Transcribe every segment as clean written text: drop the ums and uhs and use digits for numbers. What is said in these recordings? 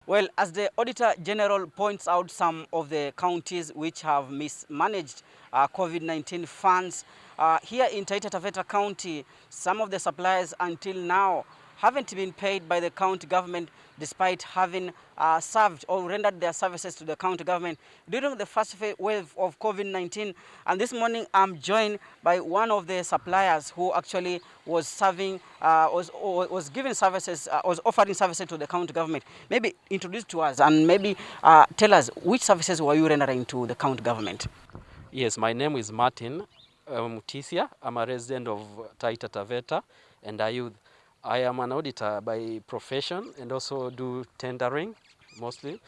Well, as the Auditor General points out some of the counties which have mismanaged COVID-19 funds, here in Taita Taveta County, some of the suppliers until now haven't been paid by the county government despite having served or rendered their services to the county government during the first wave of COVID-19. And this morning I'm joined by one of the suppliers who actually was serving, was giving services, was offering services to the county government. Maybe introduce to us and maybe tell us which services were you rendering to the county government? Yes, my name is Martin Mutisia. I'm a resident of Taita Taveta and Ayuth. I am an auditor by profession and also do tendering mostly.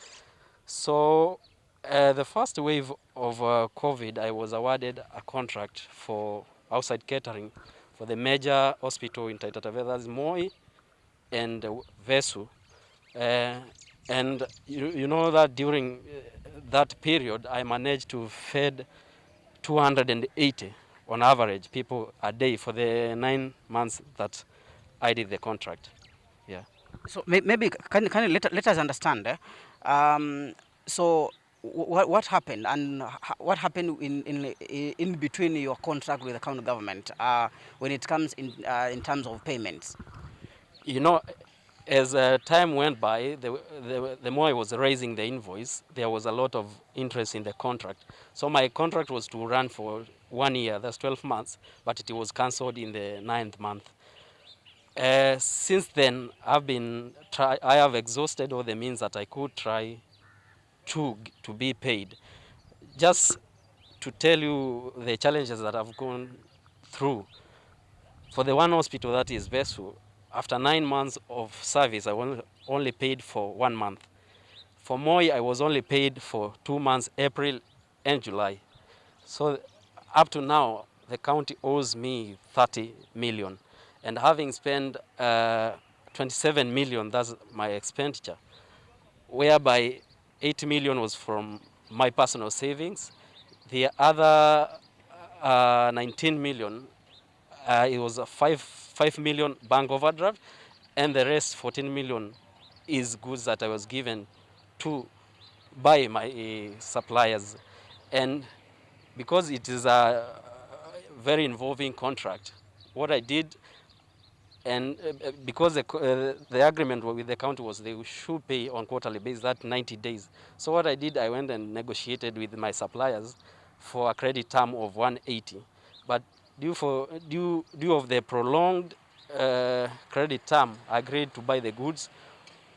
So the first wave of COVID, I was awarded a contract for outside catering for the major hospital in Taita Taveta, that's Moi and Vesu. And you know that during that period, I managed to feed 280 on average people a day for the 9 months that I did the contract. Yeah. So maybe can you let us understand? So what happened and what happened in between your contract with the county government when it comes in terms of payments? You know, as time went by, the more I was raising the invoice, there was a lot of interest in the contract. So my contract was to run for 1 year, that's 12 months, but it was cancelled in the 9th month. Since then, I have exhausted all the means that I could try to be paid. Just to tell you the challenges that I've gone through. For the one hospital that is Vesu, after 9 months of service, I was only paid for 1 month. For Moi, I was only paid for 2 months, April and July. So up to now, the county owes me 30 million. And having spent 27 million, that's my expenditure, whereby 8 million was from my personal savings. The other 19 million, it was a 5 million bank overdraft, and the rest 14 million is goods that I was given to buy my suppliers. And because it is a very involving contract, what I did, and because the agreement with the county was they should pay on quarterly basis, that 90 days. So what I did, I went and negotiated with my suppliers for a credit term of 180. But due of the prolonged credit term, I agreed to buy the goods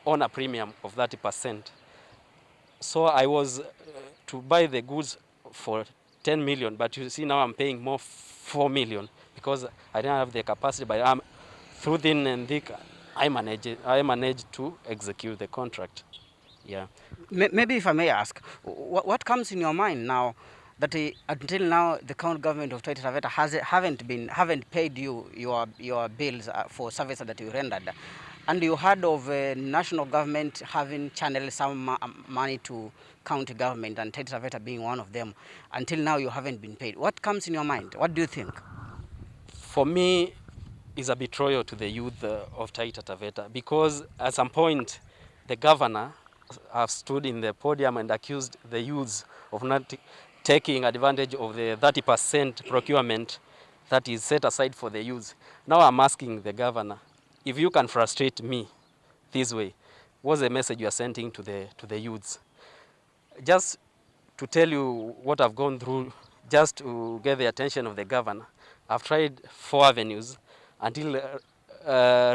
on a premium of 30%. So I was to buy the goods for 10 million, but you see now I'm paying more 4 million because I didn't have the capacity, but through thin and thick, I managed to execute the contract. Yeah. Maybe if I may ask, what comes in your mind now that until now the county government of Taita Taveta haven't paid you your bills for services that you rendered, and you heard of national government having channeled some money to county government and Taita Taveta being one of them. Until now you haven't been paid. What comes in your mind? What do you think? For me, is a betrayal to the youth of Taita Taveta, because at some point the governor have stood in the podium and accused the youths of not taking advantage of the 30% procurement that is set aside for the youths. Now I'm asking the governor, if you can frustrate me this way, what's the message you are sending to the youths? Just to tell you what I've gone through, just to get the attention of the governor, I've tried 4 avenues until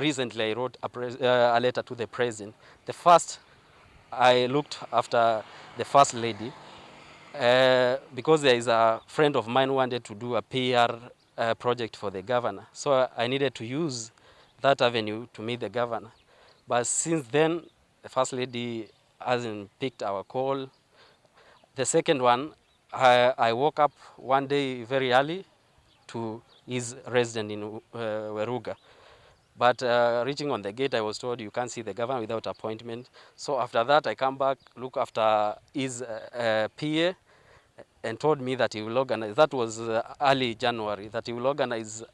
recently I wrote a letter to the president. The first, I looked after the first lady because there is a friend of mine who wanted to do a PR project for the governor. So I needed to use that avenue to meet the governor. But since then, the first lady hasn't picked our call. The second one, I woke up one day very early to his resident in Weruga. But reaching on the gate, I was told you can't see the governor without appointment. So after that, I come back, look after his PA, and told me that he will organize, that was early January, that he will organize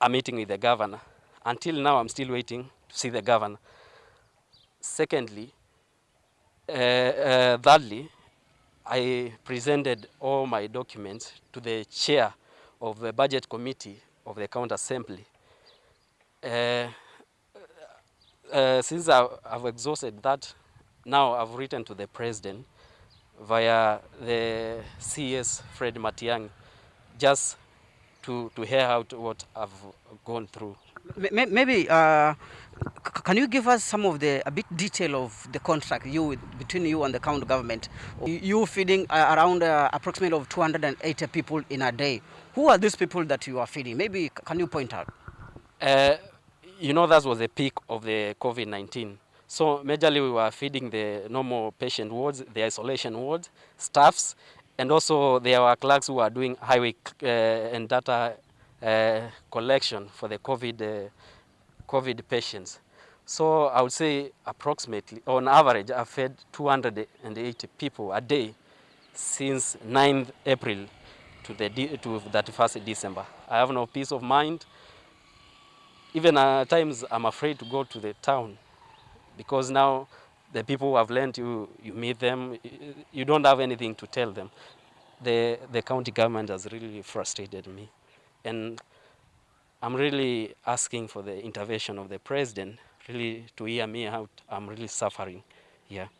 a meeting with the governor. Until now, I'm still waiting to see the governor. Secondly, Thirdly, I presented all my documents to the chair of the budget committee of the county assembly. Since I've exhausted that, now I've written to the president via the CS Fred Matiang'i, just to hear out what I've gone through. Maybe can you give us some of a bit detail of the contract between you and the county government? You feeding around approximately of 280 people in a day. Who are these people that you are feeding? Maybe can you point out? You know, that was the peak of the COVID-19. So majorly we were feeding the normal patient wards, the isolation wards, staffs, and also there were clerks who are doing highway and data collection for the COVID patients. So I would say approximately, on average, I've fed 280 people a day since 9th April to 31st December. I have no peace of mind. Even at times I'm afraid to go to the town, because now the people who have learned, you meet them, you don't have anything to tell them. The county government has really frustrated me, and I'm really asking for the intervention of the president, really to hear me out. I'm really suffering here.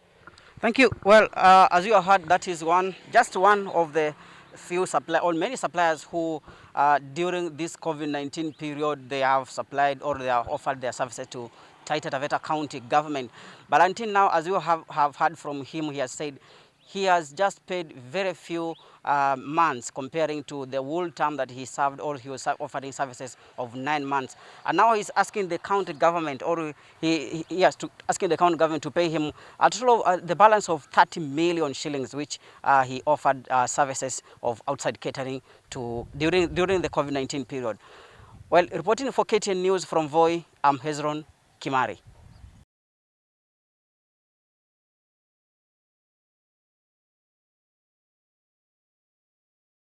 Thank you. Well, as you have heard, that is just one of the few or many suppliers who, during this COVID-19 period, they have supplied or they have offered their services to Taita Taveta County government. But until now, as you have heard from him, he has said he has just paid very few months comparing to the whole term that he served, or he was offering services of 9 months. And now he's asking the county government, or he has to asking the county government to pay him a total of the balance of 30 million shillings, which he offered services of outside catering to during the COVID-19 period. Well, reporting for KTN News from Voi, I'm Hezron Kimari.